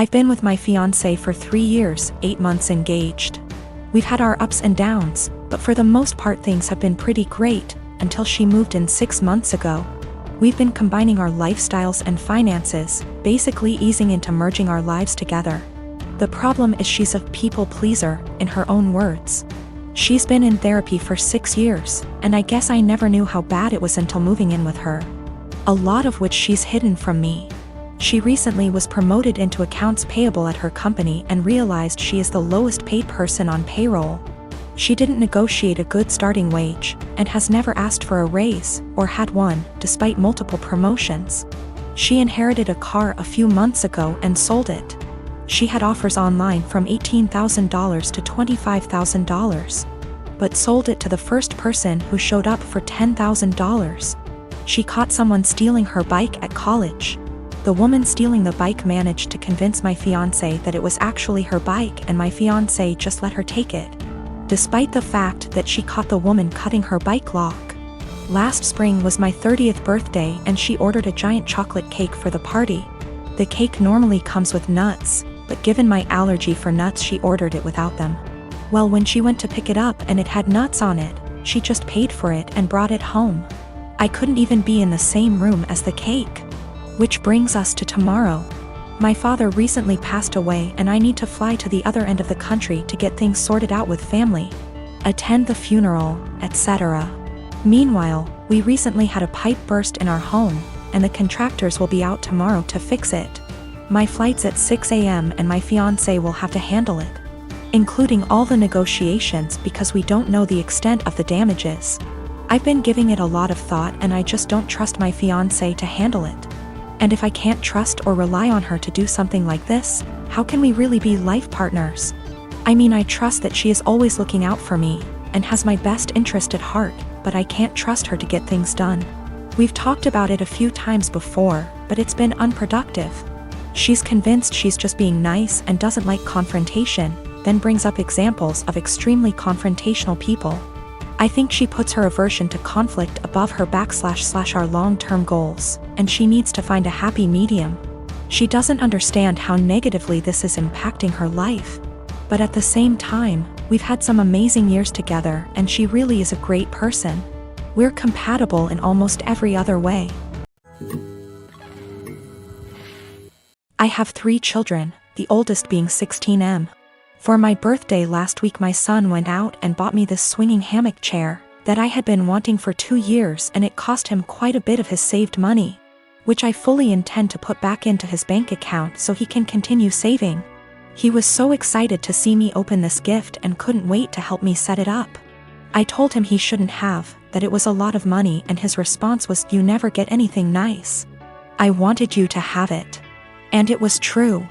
I've been with my fiancé for 3 years, 8 months engaged. We've had our ups and downs, but for the most part things have been pretty great, until she moved in 6 months ago. We've been combining our lifestyles and finances, basically easing into merging our lives together. The problem is she's a people pleaser, in her own words. She's been in therapy for 6 years, and I guess I never knew how bad it was until moving in with her. A lot of which she's hidden from me. She recently was promoted into accounts payable at her company and realized she is the lowest paid person on payroll. She didn't negotiate a good starting wage, and has never asked for a raise, or had one, despite multiple promotions. She inherited a car a few months ago and sold it. She had offers online from $18,000 to $25,000. But sold it to the first person who showed up for $10,000. She caught someone stealing her bike at college. The woman stealing the bike managed to convince my fiancé that it was actually her bike and my fiancé just let her take it. Despite the fact that she caught the woman cutting her bike lock. Last spring was my 30th birthday and she ordered a giant chocolate cake for the party. The cake normally comes with nuts, but given my allergy for nuts she ordered it without them. Well, when she went to pick it up and it had nuts on it, she just paid for it and brought it home. I couldn't even be in the same room as the cake. Which brings us to tomorrow. My father recently passed away and I need to fly to the other end of the country to get things sorted out with family, attend the funeral, etc. Meanwhile, we recently had a pipe burst in our home, and the contractors will be out tomorrow to fix it. My flight's at 6 a.m. and my fiancé will have to handle it, including all the negotiations because we don't know the extent of the damages. I've been giving it a lot of thought and I just don't trust my fiancé to handle it. And if I can't trust or rely on her to do something like this, how can we really be life partners? I mean, I trust that she is always looking out for me, and has my best interest at heart, but I can't trust her to get things done. We've talked about it a few times before, but it's been unproductive. She's convinced she's just being nice and doesn't like confrontation, then brings up examples of extremely confrontational people. I think she puts her aversion to conflict above her / our long-term goals, and she needs to find a happy medium. She doesn't understand how negatively this is impacting her life. But at the same time, we've had some amazing years together and she really is a great person. We're compatible in almost every other way. I have 3 children, the oldest being 16M. For my birthday last week my son went out and bought me this swinging hammock chair that I had been wanting for 2 years, and it cost him quite a bit of his saved money, which I fully intend to put back into his bank account so he can continue saving. He was so excited to see me open this gift and couldn't wait to help me set it up. I told him he shouldn't have, that it was a lot of money, and his response was, "You never get anything nice. I wanted you to have it." And it was true.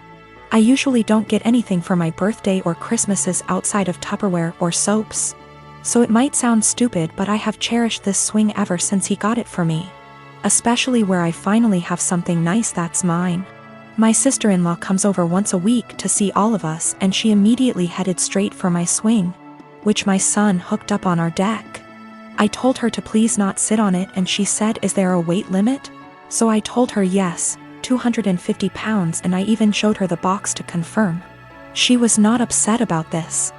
I usually don't get anything for my birthday or Christmases outside of Tupperware or soaps. So it might sound stupid, but I have cherished this swing ever since he got it for me. Especially where I finally have something nice that's mine. My sister-in-law comes over once a week to see all of us, and she immediately headed straight for my swing, which my son hooked up on our deck. I told her to please not sit on it and she said, "Is there a weight limit?" So I told her yes, 250 pounds, and I even showed her the box to confirm. She was not upset about this.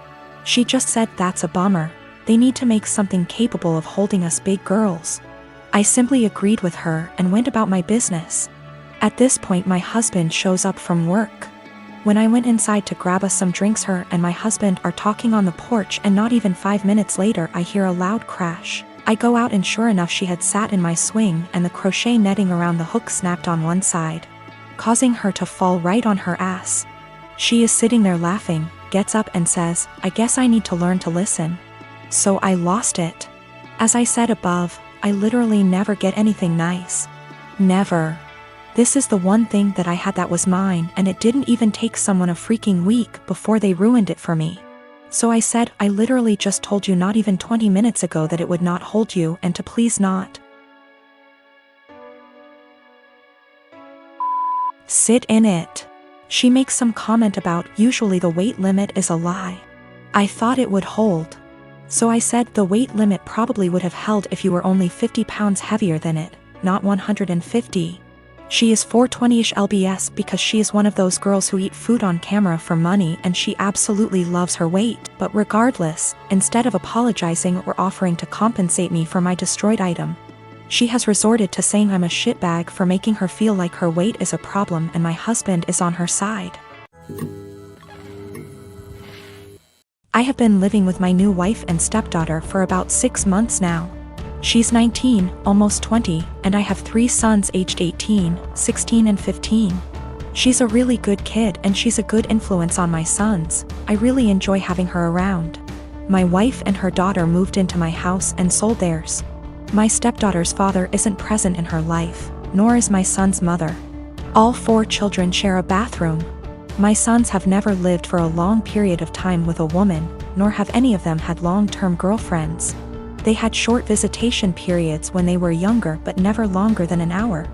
She just said, "That's a bummer. They need to make something capable of holding us big girls." I simply agreed with her and went about my business. At this point my husband shows up from work. When I went inside to grab us some drinks, her and my husband are talking on the porch, and not even 5 minutes later I hear a loud crash. I go out and sure enough she had sat in my swing and the crochet netting around the hook snapped on one side, causing her to fall right on her ass. She is sitting there laughing, gets up and says, "I guess I need to learn to listen." So I lost it. As I said above, I literally never get anything nice. Never. This is the one thing that I had that was mine, and it didn't even take someone a freaking week before they ruined it for me. So I said, "I literally just told you not even 20 minutes ago that it would not hold you, and to please not sit in it." She makes some comment about, "Usually the weight limit is a lie. I thought it would hold." So I said, "The weight limit probably would have held if you were only 50 pounds heavier than it, not 150. She is 420-ish lbs because she is one of those girls who eat food on camera for money, and she absolutely loves her weight. But regardless, instead of apologizing or offering to compensate me for my destroyed item, she has resorted to saying I'm a shitbag for making her feel like her weight is a problem and my husband is on her side. I have been living with my new wife and stepdaughter for about 6 months now. She's 19, almost 20, and I have 3 sons aged 18, 16 and 15. She's a really good kid and she's a good influence on my sons. I really enjoy having her around. My wife and her daughter moved into my house and sold theirs. My stepdaughter's father isn't present in her life, nor is my son's mother. All 4 children share a bathroom. My sons have never lived for a long period of time with a woman, nor have any of them had long-term girlfriends. They had short visitation periods when they were younger, but never longer than an hour.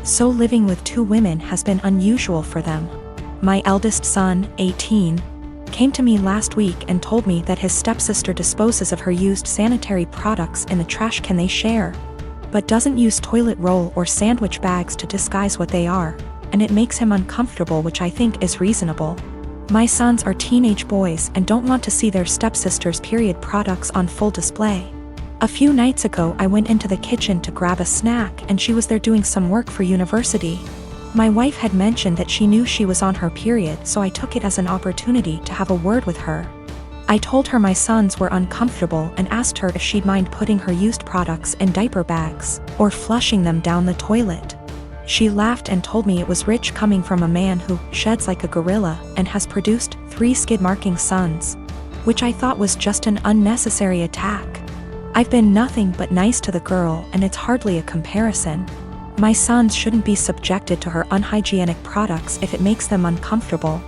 So living with 2 women has been unusual for them. My eldest son, 18, came to me last week and told me that his stepsister disposes of her used sanitary products in the trash can they share, but doesn't use toilet roll or sandwich bags to disguise what they are, and it makes him uncomfortable, which I think is reasonable. My sons are teenage boys and don't want to see their stepsister's period products on full display. A few nights ago I went into the kitchen to grab a snack and she was there doing some work for university. My wife had mentioned that she knew she was on her period, so I took it as an opportunity to have a word with her. I told her my sons were uncomfortable and asked her if she'd mind putting her used products in diaper bags or flushing them down the toilet. She laughed and told me it was rich coming from a man who sheds like a gorilla and has produced 3 skid-marking sons, which I thought was just an unnecessary attack. I've been nothing but nice to the girl and it's hardly a comparison. My sons shouldn't be subjected to her unhygienic products if it makes them uncomfortable.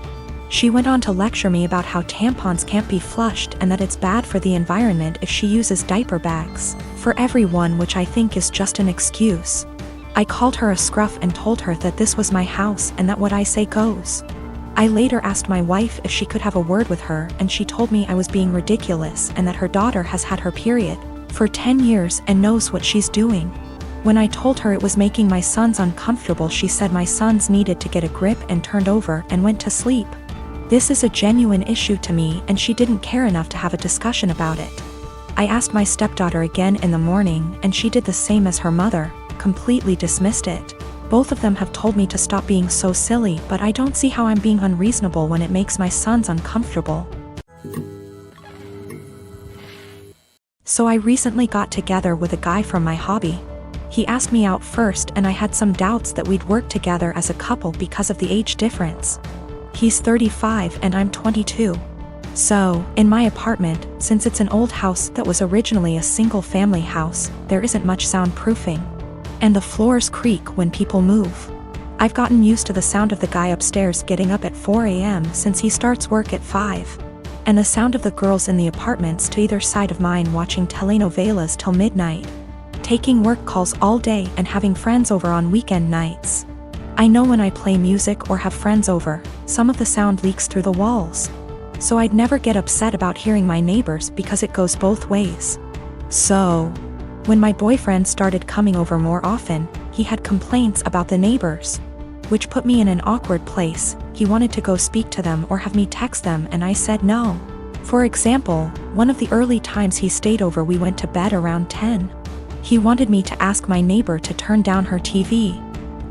She went on to lecture me about how tampons can't be flushed and that it's bad for the environment if she uses diaper bags for everyone, which I think is just an excuse. I called her a scruff and told her that this was my house and that what I say goes. I later asked my wife if she could have a word with her, and she told me I was being ridiculous and that her daughter has had her period for 10 years and knows what she's doing. When I told her it was making my sons uncomfortable, she said my sons needed to get a grip and turned over and went to sleep. This is a genuine issue to me and she didn't care enough to have a discussion about it. I asked my stepdaughter again in the morning and she did the same as her mother, completely dismissed it. Both of them have told me to stop being so silly, but I don't see how I'm being unreasonable when it makes my sons uncomfortable. So I recently got together with a guy from my hobby. He asked me out first and I had some doubts that we'd work together as a couple because of the age difference. He's 35 and I'm 22. So, in my apartment, since it's an old house that was originally a single-family house, there isn't much soundproofing. And the floors creak when people move. I've gotten used to the sound of the guy upstairs getting up at 4 a.m. since he starts work at 5. And the sound of the girls in the apartments to either side of mine watching telenovelas till midnight, taking work calls all day and having friends over on weekend nights. I know when I play music or have friends over, some of the sound leaks through the walls. So I'd never get upset about hearing my neighbors because it goes both ways. So, when my boyfriend started coming over more often, he had complaints about the neighbors, which put me in an awkward place. He wanted to go speak to them or have me text them and I said no. For example, one of the early times he stayed over we went to bed around 10. He wanted me to ask my neighbor to turn down her TV.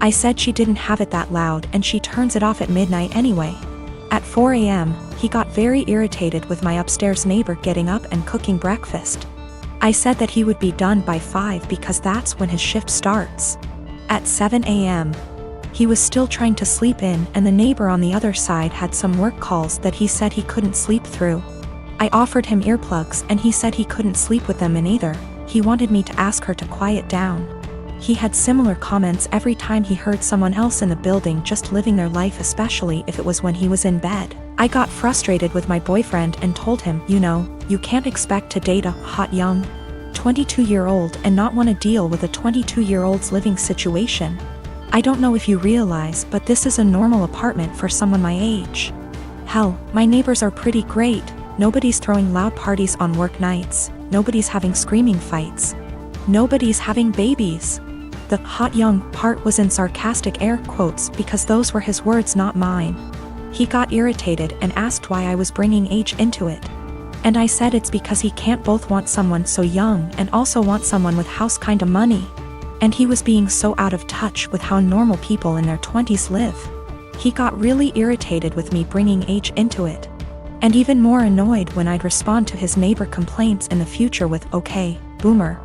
I said she didn't have it that loud and she turns it off at midnight anyway. At 4 a.m., he got very irritated with my upstairs neighbor getting up and cooking breakfast. I said that he would be done by 5 because that's when his shift starts. At 7 a.m., he was still trying to sleep in and the neighbor on the other side had some work calls that he said he couldn't sleep through. I offered him earplugs and he said he couldn't sleep with them in either. He wanted me to ask her to quiet down. He had similar comments every time he heard someone else in the building just living their life, especially if it was when he was in bed. I got frustrated with my boyfriend and told him, you can't expect to date a hot young 22-year-old and not want to deal with a 22-year-old's living situation. I don't know if you realize, but this is a normal apartment for someone my age. Hell, my neighbors are pretty great. Nobody's throwing loud parties on work nights. Nobody's having screaming fights. Nobody's having babies. The hot young part was in sarcastic air quotes because those were his words, not mine. He got irritated and asked why I was bringing age into it. And I said it's because he can't both want someone so young and also want someone with house kinda money. And he was being so out of touch with how normal people in their 20s live. He got really irritated with me bringing age into it. And even more annoyed when I'd respond to his neighbor complaints in the future with, "Okay, boomer."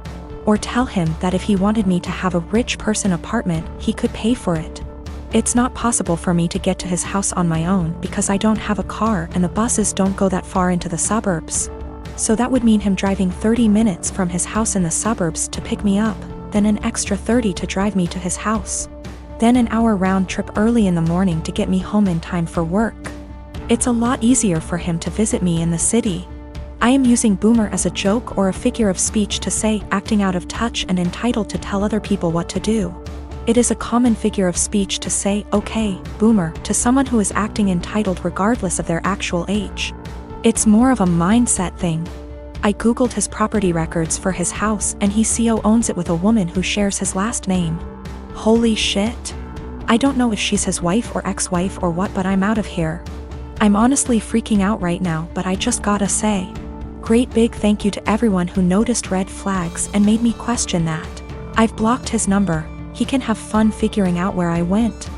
Or tell him that if he wanted me to have a rich person apartment, he could pay for it. It's not possible for me to get to his house on my own because I don't have a car and the buses don't go that far into the suburbs. So that would mean him driving 30 minutes from his house in the suburbs to pick me up, then an extra 30 to drive me to his house. Then an hour round trip early in the morning to get me home in time for work. It's a lot easier for him to visit me in the city. I am using boomer as a joke or a figure of speech to say acting out of touch and entitled to tell other people what to do. It is a common figure of speech to say, "Okay, boomer," to someone who is acting entitled regardless of their actual age. It's more of a mindset thing. I googled his property records for his house and he co-owns it with a woman who shares his last name. Holy shit. I don't know if she's his wife or ex-wife or what, but I'm out of here. I'm honestly freaking out right now, but I just gotta say, great big thank you to everyone who noticed red flags and made me question that. I've blocked his number. He can have fun figuring out where I went.